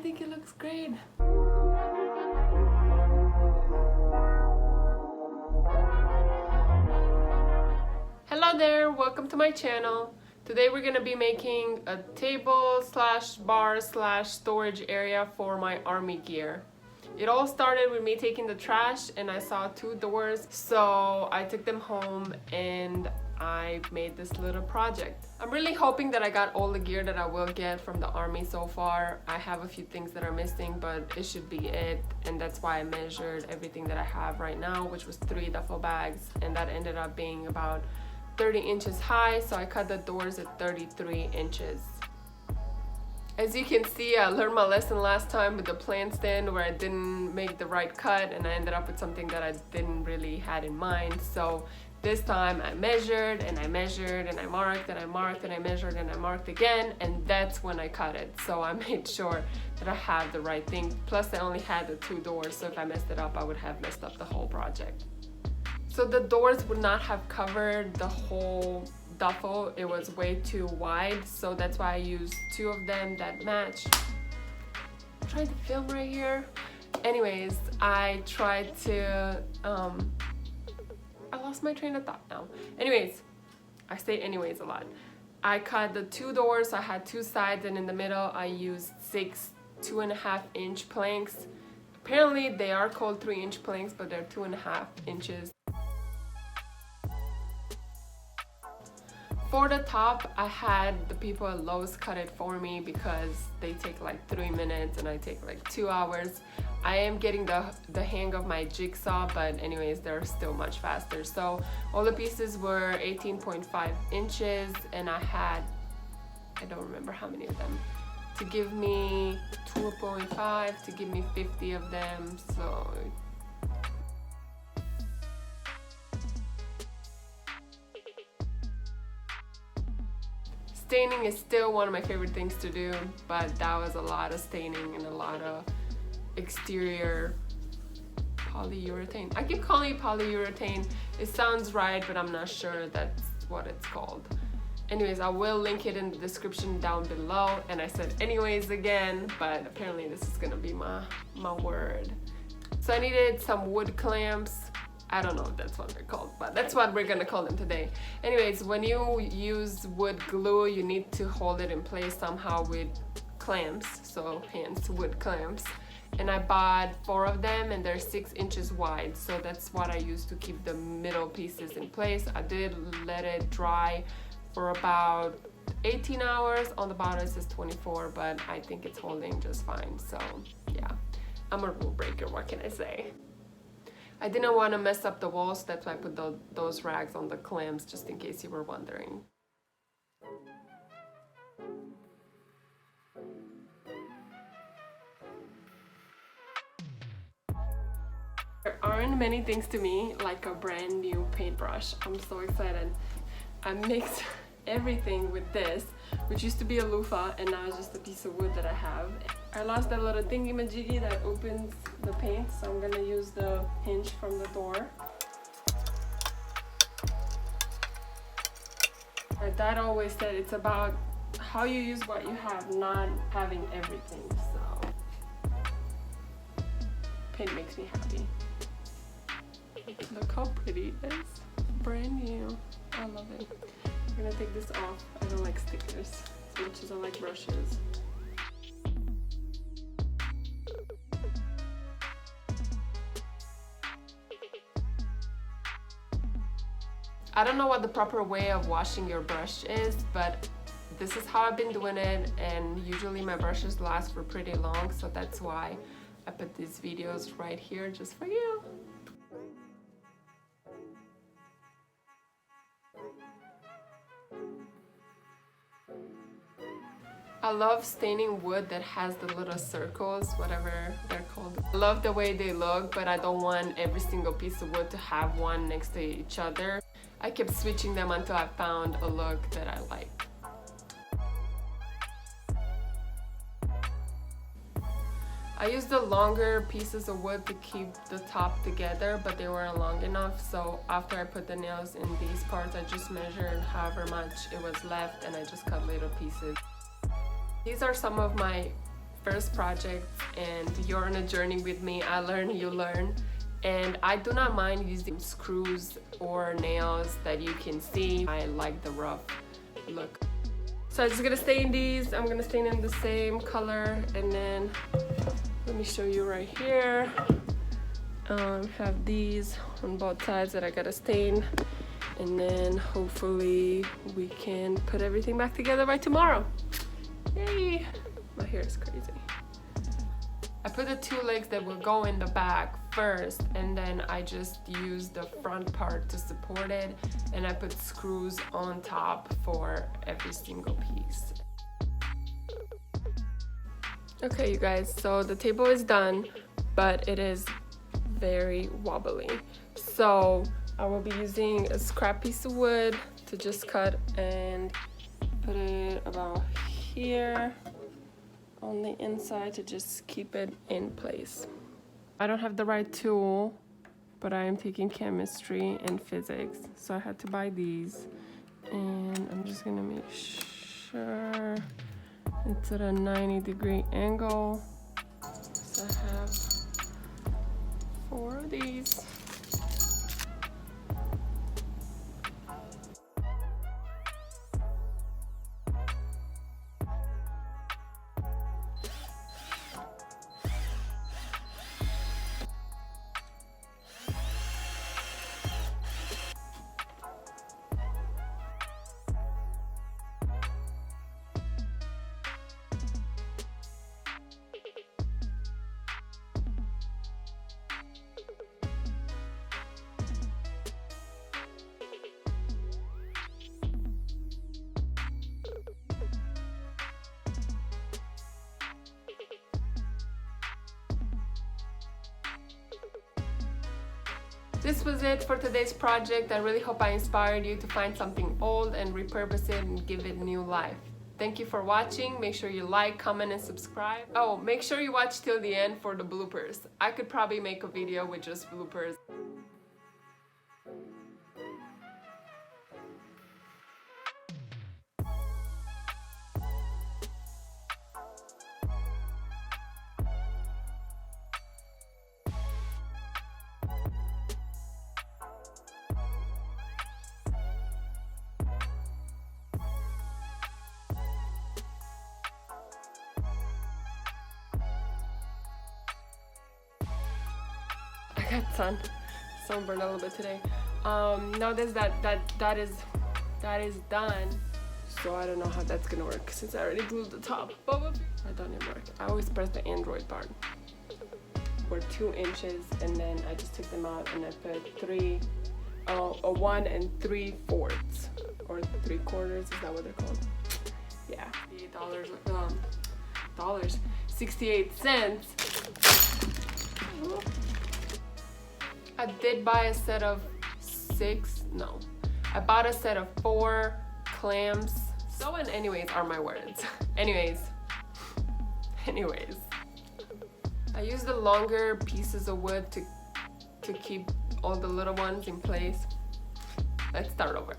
think it looks great. Hello there, welcome to my channel. Today we're gonna be making a table slash bar slash storage area for my army gear. It all started with me taking the trash and I saw two doors, so I took them home and I made this little project. I'm really hoping that I got all the gear that I will get from the army so far. I have a few things that are missing, but it should be it, and that's why I measured everything that I have right now, which was 3 duffel bags, and that ended up being about 30 inches high, so I cut the doors at 33 inches. As you can see, I learned my lesson last time with the plant stand where I didn't make the right cut and I ended up with something that I didn't really had in mind. So this time I measured and I measured and I marked and I marked and I measured and I marked again, and that's when I cut it. So I made sure that I have the right thing. Plus I only had the 2 doors, so if I messed it up, I would have messed up the whole project. So the doors would not have covered the whole duffel. It was way too wide, so that's why I used 2 of them that match. I'm trying to film right here. Anyways, I tried to I lost my train of thought now. Anyways, I say anyways a lot. I cut the 2 doors, so I had 2 sides, and in the middle I used 6 2.5 inch planks. Apparently they are called 3-inch planks, but they're 2.5 inches. For the top, I had the people at Lowe's cut it for me because they take like 3 minutes and I take like 2 hours. I am getting the hang of my jigsaw, but anyways, they're still much faster. So all the pieces were 18.5 inches and I had, I don't remember how many of them, to give me 2.5 to give me 50 of them. So staining is still one of my favorite things to do, but that was a lot of staining and a lot of exterior polyurethane. I keep calling it polyurethane. It sounds right, but I'm not sure that's what it's called. Anyways, I will link it in the description down below, and I said anyways again, but apparently this is gonna be my word. So I needed some wood clamps. I don't know if that's what they're called, but that's what we're gonna call them today. Anyways, when you use wood glue, you need to hold it in place somehow with clamps, so hence wood clamps. And I bought 4 of them and they're 6 inches wide, so that's what I used to keep the middle pieces in place. I did let it dry for about 18 hours. On the bottom it says 24, but I think it's holding just fine. So yeah, I'm a rule breaker, what can I say? I didn't want to mess up the walls, that's why I put those rags on the clamps, just in case you were wondering. There aren't many things to me like a brand new paintbrush. I'm so excited. I mixed everything with this, which used to be a loofah and now it's just a piece of wood that I have. I lost that little thingy-majiggy that opens the paint, so I'm gonna use the hinge from the door. My dad always said it's about how you use what you have, not having everything, so paint makes me happy. Look how pretty it is. Brand new. I love it. I'm gonna take this off. I don't like stickers as much as I like brushes. I don't know what the proper way of washing your brush is, but this is how I've been doing it, and usually my brushes last for pretty long, so that's why I put these videos right here just for you. I love staining wood that has the little circles, whatever they're called. I love the way they look, but I don't want every single piece of wood to have one next to each other. I kept switching them until I found a look that I like. I used the longer pieces of wood to keep the top together, but they weren't long enough, so after I put the nails in these parts, I just measured however much it was left and I just cut little pieces. These are some of my first project and you're on a journey with me. I learn, you learn. And I do not mind using screws or nails that you can see. I like the rough look. So I'm just gonna stain these. I'm gonna stain in the same color, and then let me show you right here. Have these on both sides that I gotta stain, and then hopefully we can put everything back together by tomorrow. Yay! My hair is crazy. I put the two legs that will go in the back first, and then I just use the front part to support it, and I put screws on top for every single piece. Okay, you guys, so the table is done, but it is very wobbly. So I will be using a scrap piece of wood to just cut and put it about here on the inside to just keep it in place. I don't have the right tool, but I am taking chemistry and physics, so I had to buy these, and I'm just gonna make sure it's at a 90-degree angle. So I have 4 of these. This was it for today's project. I really hope I inspired you to find something old and repurpose it and give it new life. Thank you for watching. Make sure you like, comment, and subscribe. Oh, make sure you watch till the end for the bloopers. I could probably make a video with just bloopers. I got sunburned a little bit today. Now that is done. So I don't know how that's gonna work since I already glued the top. But that doesn't work. I always press the Android part. For 2 inches, and then I just took them out and I put a 1 3/4 or 3/4. Is that what they're called? Yeah, $68. 68 cents. I did buy a set of 6, no. I bought a set of 4 clamps. So and anyways are my words. anyways. I used the longer pieces of wood to keep all the little ones in place. Let's start over.